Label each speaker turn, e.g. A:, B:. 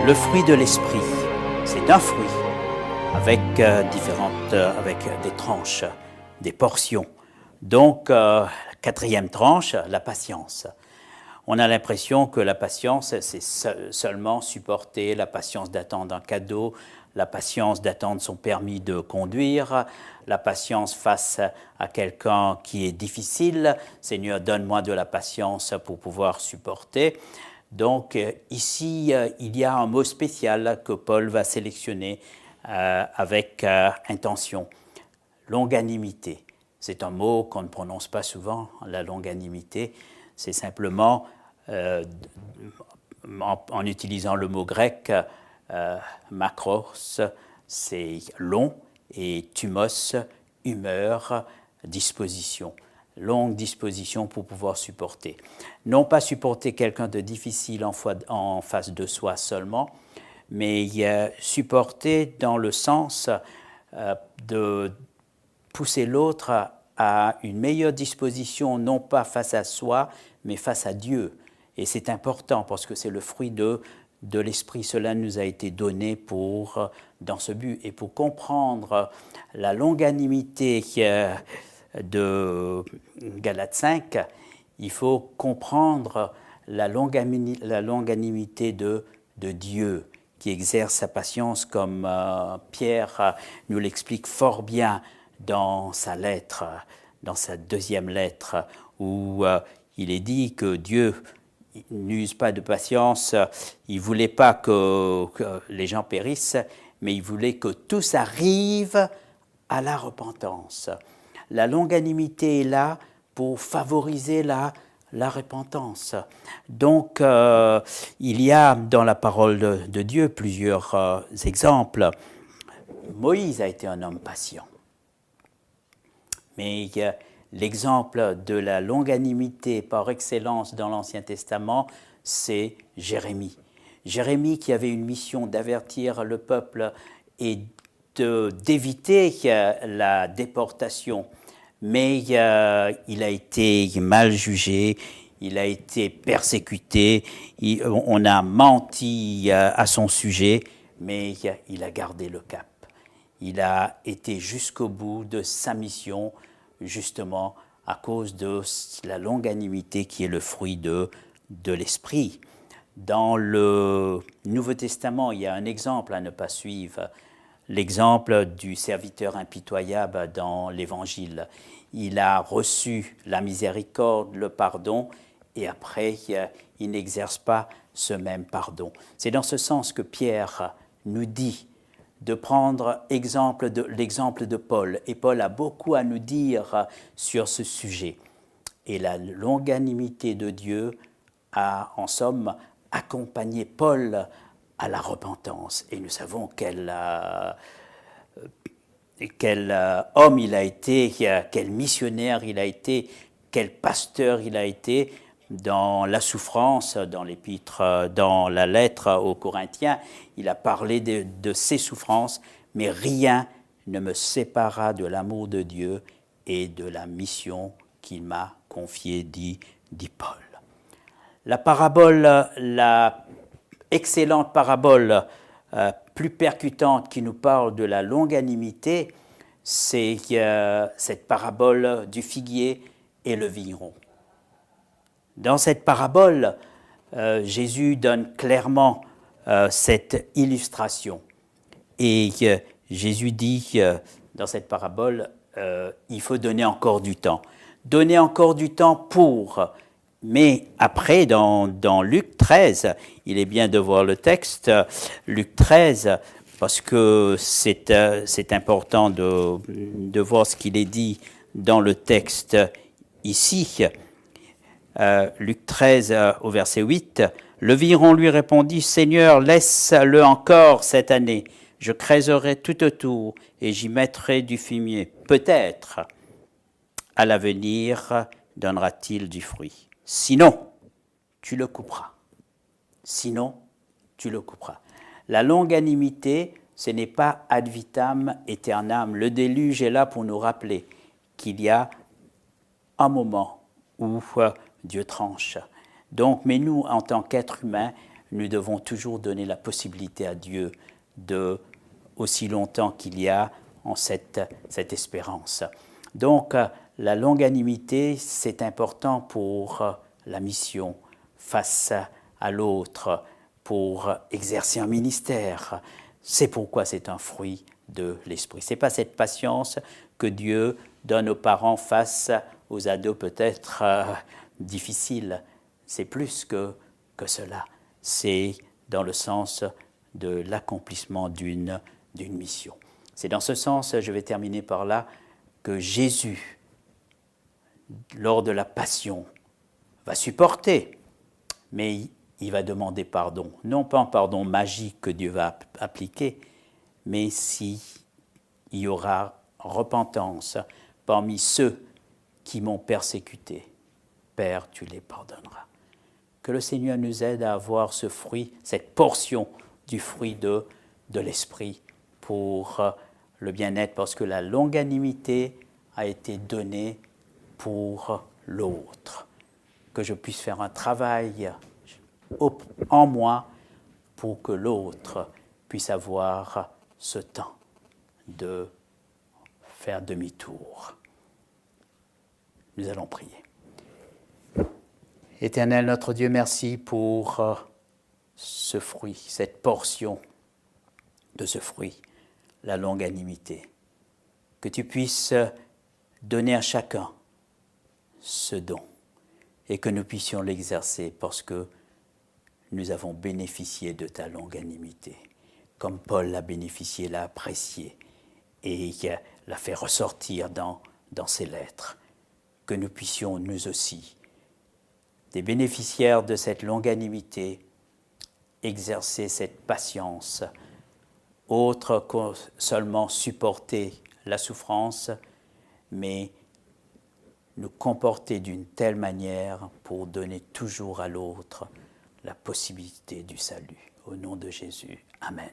A: Le fruit de l'esprit, c'est un fruit avec avec des tranches, des portions. Donc, la quatrième tranche, la patience. On a l'impression que la patience, c'est seulement supporter, la patience d'attendre un cadeau, la patience d'attendre son permis de conduire, la patience face à quelqu'un qui est difficile. Seigneur, donne-moi de la patience pour pouvoir supporter. Donc ici, il y a un mot spécial que Paul va sélectionner avec intention. Longanimité. C'est un mot qu'on ne prononce pas souvent, la longanimité. C'est simplement, en utilisant le mot grec, makros, c'est long, et thumos, humeur, disposition. Longue disposition pour pouvoir supporter. Non pas supporter quelqu'un de difficile en face de soi seulement, mais supporter dans le sens de pousser l'autre à une meilleure disposition, non pas face à soi, mais face à Dieu. Et c'est important parce que c'est le fruit de l'esprit. Cela nous a été donné dans ce but. Et pour comprendre la longanimité de Galates 5, il faut comprendre la longanimité de Dieu qui exerce sa patience comme Pierre nous l'explique fort bien dans sa lettre, dans sa deuxième lettre, où il est dit que Dieu n'use pas de patience, il ne voulait pas que les gens périssent, mais il voulait que tous arrivent à la repentance. La longanimité est là pour favoriser la repentance. Donc, il y a dans la parole de Dieu plusieurs exemples. Moïse a été un homme patient. Mais l'exemple de la longanimité par excellence dans l'Ancien Testament, c'est Jérémie. Jérémie qui avait une mission d'avertir le peuple et d'éviter la déportation. Mais il a été mal jugé, il a été persécuté, on a menti à son sujet, mais il a gardé le cap. Il a été jusqu'au bout de sa mission, justement à cause de la longanimité qui est le fruit de l'esprit. Dans le Nouveau Testament, il y a un exemple à ne pas suivre, l'exemple du serviteur impitoyable dans l'Évangile. Il a reçu la miséricorde, le pardon, et après, il n'exerce pas ce même pardon. C'est dans ce sens que Pierre nous dit de prendre l'exemple de Paul. Et Paul a beaucoup à nous dire sur ce sujet. Et la longanimité de Dieu a, en somme, accompagné Paul à la repentance. Et nous savons quel homme il a été, quel missionnaire il a été, quel pasteur il a été dans la souffrance, dans l'épître, dans la lettre aux Corinthiens. Il a parlé de ses souffrances, mais rien ne me sépara de l'amour de Dieu et de la mission qu'il m'a confiée, dit Paul. La parabole, la excellente parabole plus percutante qui nous parle de la longanimité, c'est cette parabole du figuier et le vigneron. Dans cette parabole, Jésus donne clairement cette illustration. Et Jésus dit dans cette parabole, il faut donner encore du temps. Donner encore du temps pour... Mais après, dans Luc 13, il est bien de voir le texte, Luc 13, parce que c'est important de voir ce qu'il est dit dans le texte ici. Luc 13 au verset 8, « Le vigneron lui répondit, « Seigneur, laisse-le encore cette année, je creuserai tout autour et j'y mettrai du fumier. Peut-être, à l'avenir, donnera-t-il du fruit. Sinon, tu le couperas. Sinon, tu le couperas. » La longanimité, ce n'est pas ad vitam aeternam. Le déluge est là pour nous rappeler qu'il y a un moment où Dieu tranche. Donc, mais nous, en tant qu'êtres humains, nous devons toujours donner la possibilité à Dieu de, aussi longtemps qu'il y a en cette espérance. Donc, la longanimité, c'est important pour la mission face à l'autre, pour exercer un ministère. C'est pourquoi c'est un fruit de l'esprit. Ce n'est pas cette patience que Dieu donne aux parents face aux ados peut-être difficiles. C'est plus que cela. C'est dans le sens de l'accomplissement d'une mission. C'est dans ce sens, je vais terminer par là, que Jésus, lors de la passion, va supporter, mais il va demander pardon. Non pas un pardon magique que Dieu va appliquer, mais s'il y aura repentance parmi ceux qui m'ont persécuté, Père, tu les pardonneras. Que le Seigneur nous aide à avoir ce fruit, cette portion du fruit de l'Esprit pour le bien-être, parce que la longanimité a été donnée pour l'autre. Que je puisse faire un travail en moi pour que l'autre puisse avoir ce temps de faire demi-tour. Nous allons prier. Éternel notre Dieu, merci pour ce fruit, cette portion de ce fruit, la longanimité. Que tu puisses donner à chacun ce don et que nous puissions l'exercer parce que nous avons bénéficié de ta longanimité, comme Paul l'a bénéficié, l'a apprécié et l'a fait ressortir dans ses lettres. Que nous puissions, nous aussi, des bénéficiaires de cette longanimité, exercer cette patience, autre que seulement supporter la souffrance, mais nous comporter d'une telle manière pour donner toujours à l'autre la possibilité du salut. Au nom de Jésus. Amen.